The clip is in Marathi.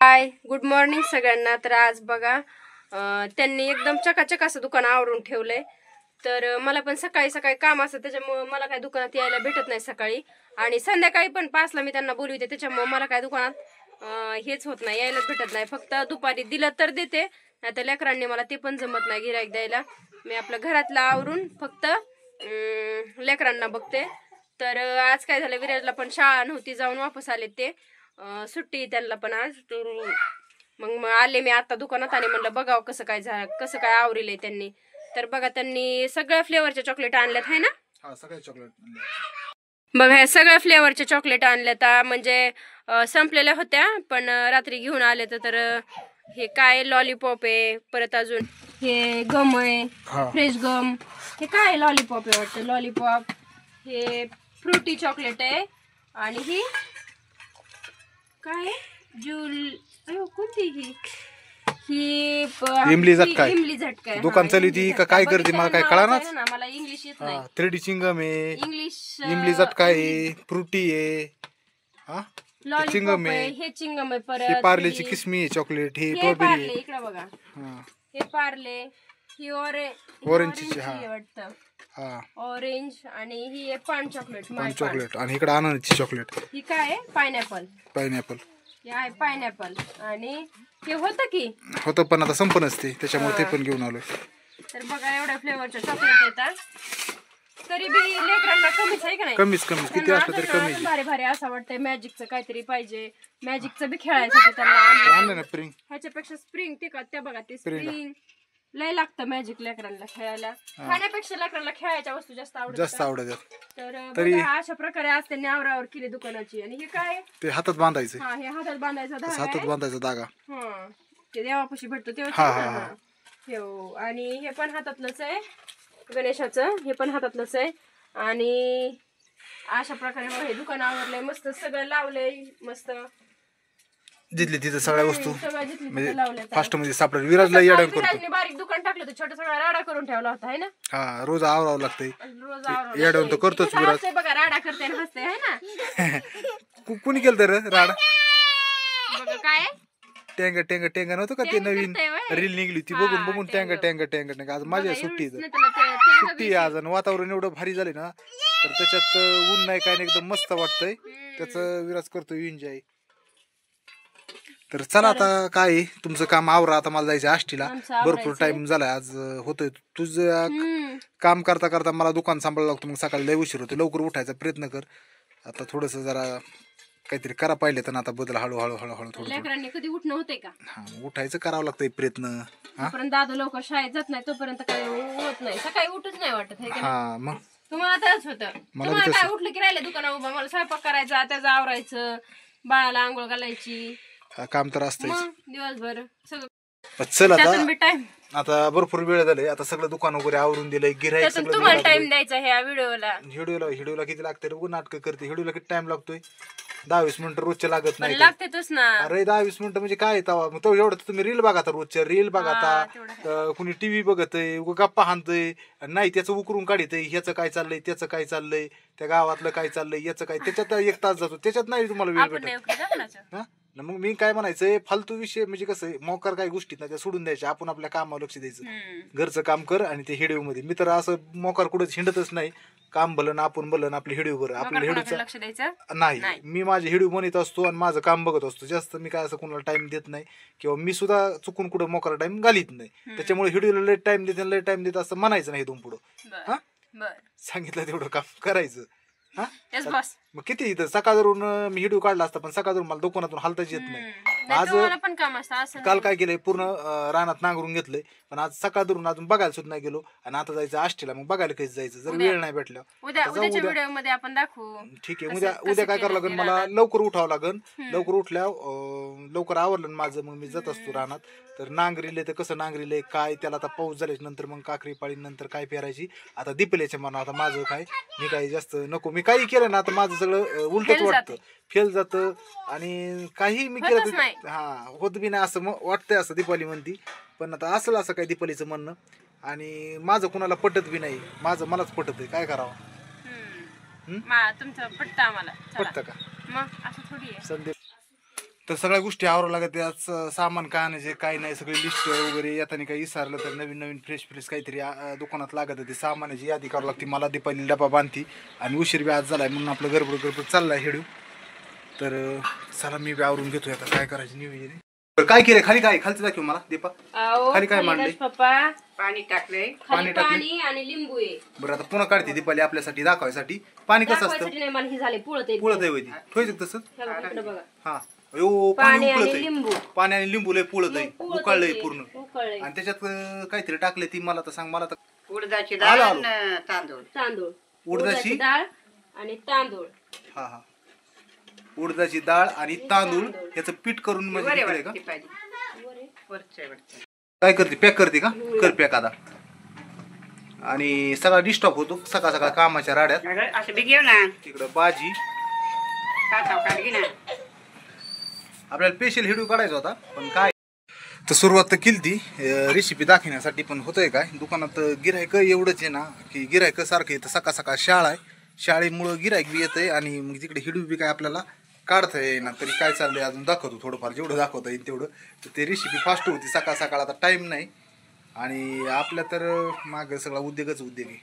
हाय गुड मॉर्निंग सगळ्यांना। तर आज बघा त्यांनी एकदम चकाचक असं दुकान आवरून ठेवलंय। तर मला पण सकाळी सकाळी काम असतं, त्याच्यामुळे मला काय दुकानात यायला भेटत नाही सकाळी, आणि संध्याकाळी पण 5ला मी त्यांना बोलवते, त्याच्यामुळे मला काय दुकानात हेच होत नाही, यायलाच भेटत नाही। फक्त दुपारी दिलं तर देते, नाही तर लेकरांनी मला ते पण जमत नाही गिऱ्हाईक द्यायला। मी आपलं घरातलं आवरून फक्त लेकरांना बघते। तर आज काय झालं, विराजला पण शाळा नव्हती, जाऊन वापस आले ते, सुट्टी त्यांना पण आज। मग आले मी आता दुकानात आणि म्हणलं बघावं कसं काय कसं काय आवरेलंय त्यांनी। तर बघा त्यांनी सगळ्या फ्लेवरच्या चॉकलेट आणल्यात आहे ना। हा सगळे चॉकलेट बघा ह्या सगळ्या फ्लेवरच्या चॉकलेट आणल्यात, म्हणजे संपलेल्या होत्या पण रात्री घेऊन आले। तर हे काय लॉलीपॉप आहे, परत अजून हे गम आहे, फ्रेश गम, हे काय लॉलीपॉप आहे वाटतं, लॉलीपॉप, हे फ्रुटी चॉकलेट आहे, आणि ही काय कोणती ही इमली झटका इमली झटका दुकान चालू ती का काय करते मला काय कळणार ना, मला इंग्लिश येत नाही। 3D चिंगम आहे, इंग्लिश इमली झटका आहे, फ्रुटी आहे, लॉलीपॉप आहे, हे चिंगम आहे, ही परत पार्लेची किसमी आहे, चॉकलेट ही हे स्ट्रॉबेरी पार्ले, आहे, इकडे बघा हे पार्ले, ही ऑरेंजची वाटतं, हा ऑरेंज, आणि ही आहे पान चॉकलेट, पान चॉकलेट, आणि इकडे अननसची चॉकलेट, ही काय आहे पायनॅपल, हे आहे पायनॅपल, आणि हे होतं की होतं पण आता संपन असते, त्याच्यामुळे ते पण घेऊन आलोय। तर बघा एवढ्या फ्लेवरच्या चॉकलेट येतात, तरी बी लेकरांना कमीच आहे का नाही, कमीच किती असलं तरी कमी। भारी भारी असं वाटतंय, मॅजिकचं काहीतरी पाहिजे, मॅजिकचं बी खेळायसाठी त्यांना आणलं ना स्प्रिंग, ह्याच्यापेक्षा स्प्रिंग टिकत, त्या बघा ते स्प्रिंग लय लागतं मॅजिक लेकरांना खेळायला, खाण्यापेक्षा लेकरांना खेळायच्या वस्तू जास्त आवडतात। तर अशा प्रकारे आज त्यांनी आवरावर केली दुकानाची। आणि हे काय ते हातात बांधायचं, हा हे हातात बांधायचा धागा, हातात बांधायचा धागा, हा ते देवापाशी भेटतो तेव्हा। आणि हे पण हातातलंच आहे गणेशाचं, हे पण हातातलंच आहे। आणि अशा प्रकारे मग हे दुकान आवरलंय, मस्त सगळं लावलंय, मस्त जिथली तिथं सगळ्या वस्तू म्हणजे लावल्या फास्ट मध्ये सापडेल। विराजला येडा करतो, बारीक दुकान टाकलं होतं, छोटा सगळा राडा करून ठेवला होता है ना, हा रोज आवरावं लागतंय, रोज येडा तर करतोच विराज, बघा राडा करते हसते है ना। कुणी केलं तर राडा, बघा काय टेंग टेंग टेंग नव्हतं का ते नवीन रील निघली ती, बघून बघून टेंग टेंग टेंग टेंग। आज माझ्या सुट्टी आज, आणि वातावरण एवढं भारी झाले ना, तर त्याच्यात ऊन नाही काय नाही, एकदम मस्त वाटतंय, त्याचं विराज करतो एन्जॉय। तर चला आता काय तुमचं काम आवरा, आता मला जायचं आष्टीला, भरपूर टाइम झालाय आज होतोय। तुझं काम करता करता मला दुकान सांभाळायला लागतं, मग सकाळी लय उशीर होतो, लवकर उठायचा प्रयत्न कर आता, थोडस जरा काहीतरी करा पाहिजे तर आता बदल हळूहळू थोडं लेकरांनी कधी उठणं होते का, हा उठायचं करावं लागतंय प्रयत्न, तोपर्यंत दादू लवकर शाळेत जात नाही तोपर्यंत काही होत नाही, सकाळी उठच नाही वाटत है का। हा मग तुम्हाला तरच होतं, तुम्हाला काय उठलं की राहिले दुकानावर उभा, मला स्वयंपाक करायचा, त्याचं आवरायचं, बाळाला आंघोळ घालायची, काम तर असतंय दिवसभर सगळं। चल आता भरपूर वेळ झाले, आता सगळं दुकान वगैरे आवरून दिलंय, गिऱ्हाईक सगळं तुम्हाला टाइम द्यायचा ह्या व्हिडिओला किती लागते रे, नाटक करते, व्हिडिओला किती टाइम लागतोय, 10-20 मिनिटं रोजच्या लागत नाही, लागतेच ना। अरे 10-20 मिनिटं म्हणजे काय तवा, मग तो एवढं तुम्ही रील बघा, रोजच्या रील बघा, कुणी टीव्ही बघतय, गप्पा हाणतय, नाही त्याचं उकरून काढतय, ह्याचं काय चाललंय, त्याचं काय चाललंय, त्या गावातलं काय चाललंय, याचं काय, त्याच्यात 1 तास जातो, त्याच्यात नाही तुम्हाला वेळ भेटत। मग मी काय म्हणायचंय, फालतू विषय म्हणजे कसं मोकार काही गोष्टीत ना त्या सोडून द्यायच्या, आपण आपल्या कामावर लक्ष द्यायचं, घरचं काम कर, आणि ते हिडिओ मध्ये मी तर असं मोकार कुठंच हिंडतच नाही, काम भलं ना आपण भलं ना आपल्या हिडिओ कर, आपल्या हिडिओचं लक्ष द्यायचं नाही, मी माझे हिडिओ बनवत असतो आणि माझं काम बघत असतो, जास्त मी काय असं कोणाला टाइम देत नाही, किंवा मी सुद्धा चुकून कुठं मोकार टाइम घालीत नाही, त्याच्यामुळे हिडिओला लेट टाइम देत असं म्हणायचं नाही इथून पुढं, सांगितलं तेवढं काम करायचं। मग किती इथं सकाळ धरून मी हिडिओ काढला असता, पण सकाळ धरून मला दुकानातून हालताच येत नाही। आज पण काम असतं, काल काय केलंय, पूर्ण रानात नांगरून घेतलंय, पण आज सकाळ धरून अजून बघायला सुद्धा नाही गेलो, आणि आता जायचं आष्टीला, मग बघायला कधी जायचं, जर वेळ नाही भेटला उद्याच्या व्हिडिओ मध्ये आपण दाखवू। ठीक आहे, उद्या काय करावं लागेल, मला लवकर उठावं लागेल, लवकर उठल्या लवकर आवरलं माझं, मग मी जात असतो रानात, तर नांगरीले तर कसं नांगरीले काय, त्याला आता पाऊस झाल्याच्या नंतर मग काकरी पाळी नंतर काय पेरायची, आता दिपल्याच्या मना, आता माझं काय, मी काही जास्त नको, मी काही केलं ना आता माझं सगळं उलटच वाटतं, फेल जातं, आणि काही मी केलं होत बी नाही असं वाटतंय, असं दीपावली म्हणती, पण आता असं काय दीपावलीचं म्हणणं, आणि माझं कुणाला पटत बी नाही, माझं मलाच पटत आहे, काय करावं, तुमचं पटतं आम्हाला, पटतं का, मग असं थोडी आहे। संदीप तर सगळ्या गोष्टी आवरावं लागत. त्याच सामान काय आणायचे काय नाही सगळी लिस्ट वगैरे येताना काही विसरलं तर नवीन नवीन फ्रेश फ्रेश काहीतरी दुकानात लागत ते सामानाची यादी करावं लागते. मला दीपाली डबा बांधती आणि उशीर बी आज झालाय म्हणून आपलं गडबड चाललाय हेडू. तर चला मी बी आवरून घेतोय आता काय करायचं नियोजन. काय केलंय खाली काय खालचं दाखव मला दीपा. खाली काय मांडले पप्पा पाणी टाकलंय. पाणी टाकले पाणी आणि लिंबू आहे. बरं आता पुन्हा काढते दीपाली आपल्यासाठी दाखवायसाठी. पाणी कसं असतं नाही मला हे झाले पुळत पुळत आहे ठेवायचं तसं. बघा हा अयो पाणी पाणी आणि उकळत लिंबू पाणी आणि लिंबू लय पुळत आहे उकळलंय पूर्ण. उकळले आणि त्याच्यात काहीतरी टाकले ती मला तर सांग. मला तर उडदाची आलो, डाळ आलो. आणि तांदूळ. तांदूळ उडदाची डाळ आणि तांदूळ. हा हा उडदाची डाळ आणि तांदूळ याचं पीठ करून म्हणजे वर केलंय का. वरती पाहिजे. वरच्या वरच्या. काय करते पॅक करते का कर पॅक आता. आणि सगळा डिस्टॉप होतो सकाळ सकाळ कामाच्या राड्यात. अगं असं बी घेऊ ना. तिकडं भाजी काढ घे ना. आपल्याला स्पेशल हिडू काढायचा होता पण काय तर सुरुवात तर केली ती रेसिपी दाखवण्यासाठी. पण होतंय काय दुकानात गिरायक एवढंच आहे ना की गिरायक सारखं येतं. सकाळ सकाळ शाळा आहे शाळेमुळं गिरायक बी येतंय आणि मग तिकडे हिडू बी काय आपल्याला काढता येईना. तरी काय चाललंय अजून दाखवतो थोडंफार जेवढं दाखवता येईल तेवढं. तर ते रेसिपी फास्ट होती सकाळ सकाळ आता टाईम नाही आणि आपल्या तर मागं सगळा उद्योगच उद्योग आहे.